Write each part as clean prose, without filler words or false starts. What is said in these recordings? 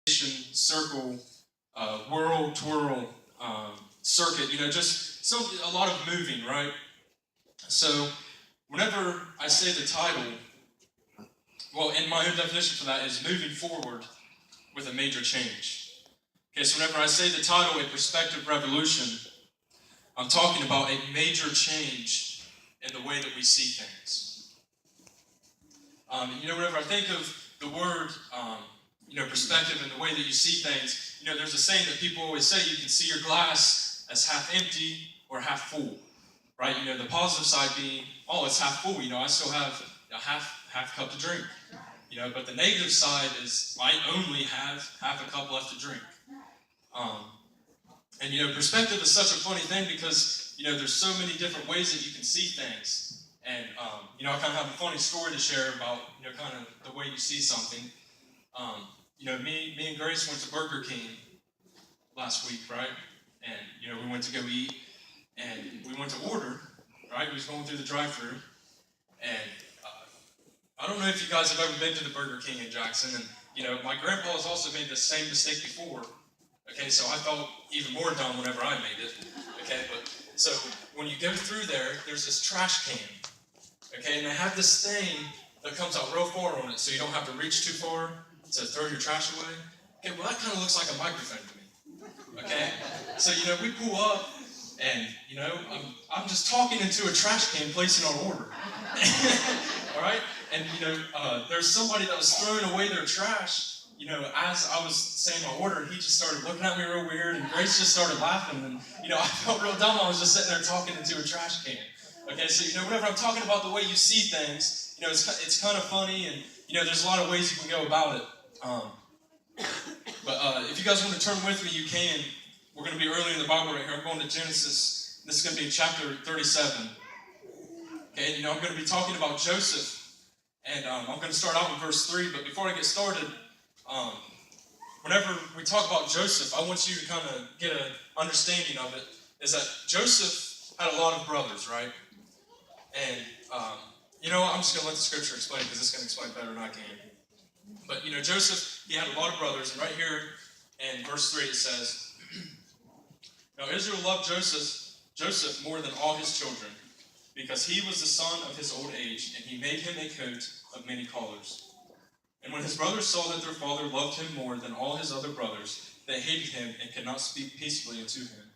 circle, whirl, twirl, circuit, just a lot of moving, right? So whenever I say the title, well, and my own definition for that is moving forward with a major change. Okay, so whenever I say the title, A Perspective Revolution, I'm talking about a major change in the way that we see things. Whenever I think of the word, perspective and the way that you see things, there's a saying that people always say, you can see your glass as half empty or half full, right? The positive side being, oh, it's half full, I still have a half cup to drink, but the negative side is I only have half a cup left to drink. Perspective is such a funny thing because, there's so many different ways that you can see things. And, I kind of have a funny story to share about, kind of the way you see something. Me and Grace went to Burger King last week, right? And, we went to go eat, and we went to order, right? We was going through the drive-thru, and I don't know if you guys have ever been to the Burger King in Jackson, and, my grandpa has also made the same mistake before, okay? So I felt even more dumb whenever I made it, okay? But, so when you go through there, there's this trash can, okay? And they have this thing that comes out real far on it, so you don't have to reach too far to throw your trash away. Okay, well, that kind of looks like a microphone to me, okay? So, we pull up, and, I'm just talking into a trash can, placing our order, all right? And, there's somebody that was throwing away their trash, as I was saying my order, he just started looking at me real weird, and Grace just started laughing, and, I felt real dumb. I was just sitting there talking into a trash can. Okay, so, whenever I'm talking about the way you see things, it's kind of funny, and, there's a lot of ways you can go about it. But if you guys want to turn with me, you can. We're going to be early in the Bible right here. I'm going to Genesis. This is going to be in chapter 37. Okay, I'm going to be talking about Joseph. And I'm going to start out with verse 3. But before I get started, whenever we talk about Joseph, I want you to kind of get an understanding of it. Is that Joseph had a lot of brothers, right? And, I'm just going to let the scripture explain because it's going to explain better than I can. But, Joseph, he had a lot of brothers. And right here in verse 3 it says, Now Israel loved Joseph more than all his children, because he was the son of his old age, and he made him a coat of many colors. And when his brothers saw that their father loved him more than all his other brothers, they hated him and could not speak peaceably unto him.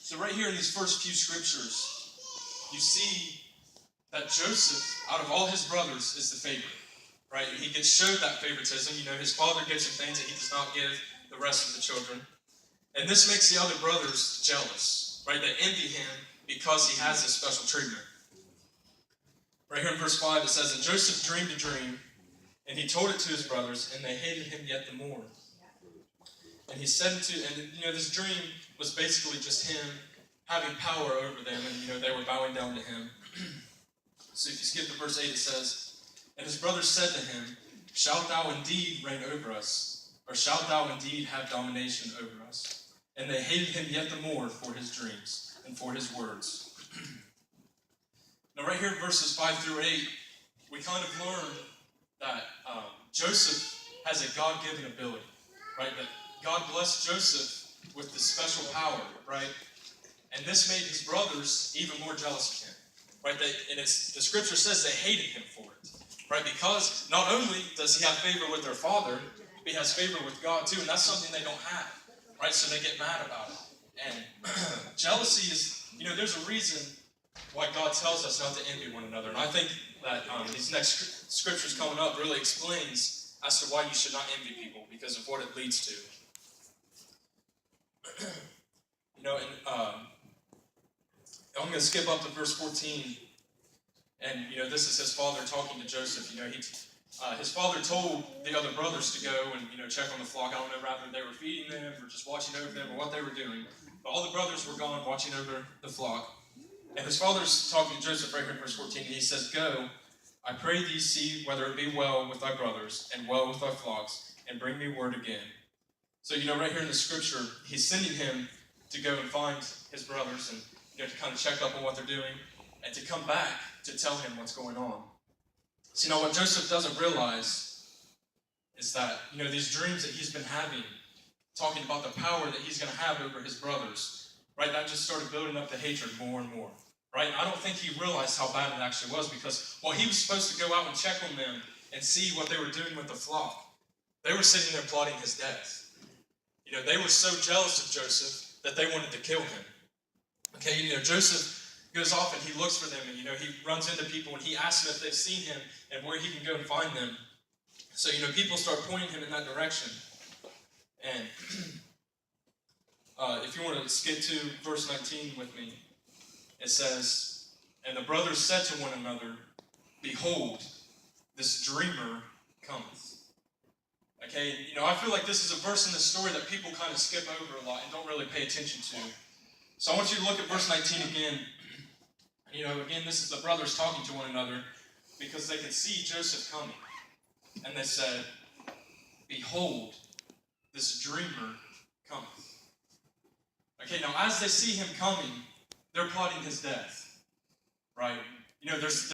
So right here in these first few scriptures, you see that Joseph, out of all his brothers, is the favorite, right? And he gets showed that favoritism. His father gives him things that he does not give the rest of the children. And this makes the other brothers jealous, right? They envy him because he has this special treatment. Right here in verse 5, it says, And Joseph dreamed a dream, and he told it to his brothers, and they hated him yet the more. And he said this dream was basically just him having power over them, and, they were bowing down to him. So if you skip to verse 8, it says, And his brothers said to him, Shalt thou indeed reign over us? Or shalt thou indeed have domination over us? And they hated him yet the more for his dreams and for his words. Now right here in verses 5 through 8, we kind of learn that Joseph has a God-given ability, right? That God blessed Joseph with this special power, right? And this made his brothers even more jealous of him, right? The scripture says they hated him for it, right? Because not only does he have favor with their father, he has favor with God too, and that's something they don't have, right? So they get mad about it. And jealousy is, there's a reason why God tells us not to envy one another. And I think that these next scriptures coming up really explains as to why you should not envy people because of what it leads to. I'm going to skip up to verse 14. And, this is his father talking to Joseph. His father told the other brothers to go and, check on the flock. I don't know whether they were feeding them or just watching over them or what they were doing. But all the brothers were gone watching over the flock. And his father's talking to Joseph right here in verse 14. And he says, Go, I pray thee see whether it be well with thy brothers and well with thy flocks, and bring me word again. So, right here in the scripture, he's sending him to go and find his brothers and, to kind of check up on what they're doing and to come back to tell him what's going on. So, what Joseph doesn't realize is that, these dreams that he's been having, talking about the power that he's going to have over his brothers, right? That just started building up the hatred more and more, right? I don't think he realized how bad it actually was, because while he was supposed to go out and check on them and see what they were doing with the flock, they were sitting there plotting his death. They were so jealous of Joseph that they wanted to kill him. Okay, Joseph goes off and he looks for them, and he runs into people and he asks them if they've seen him and where he can go and find them. So people start pointing him in that direction. And if you want to skip to verse 19 with me, it says, "And the brothers said to one another, Behold, this dreamer cometh." Okay, I feel like this is a verse in the story that people kind of skip over a lot and don't really pay attention to. So I want you to look at verse 19 again. Again, this is the brothers talking to one another because they can see Joseph coming. And they said, "Behold, this dreamer cometh." Okay, now as they see him coming, they're plotting his death, right? There's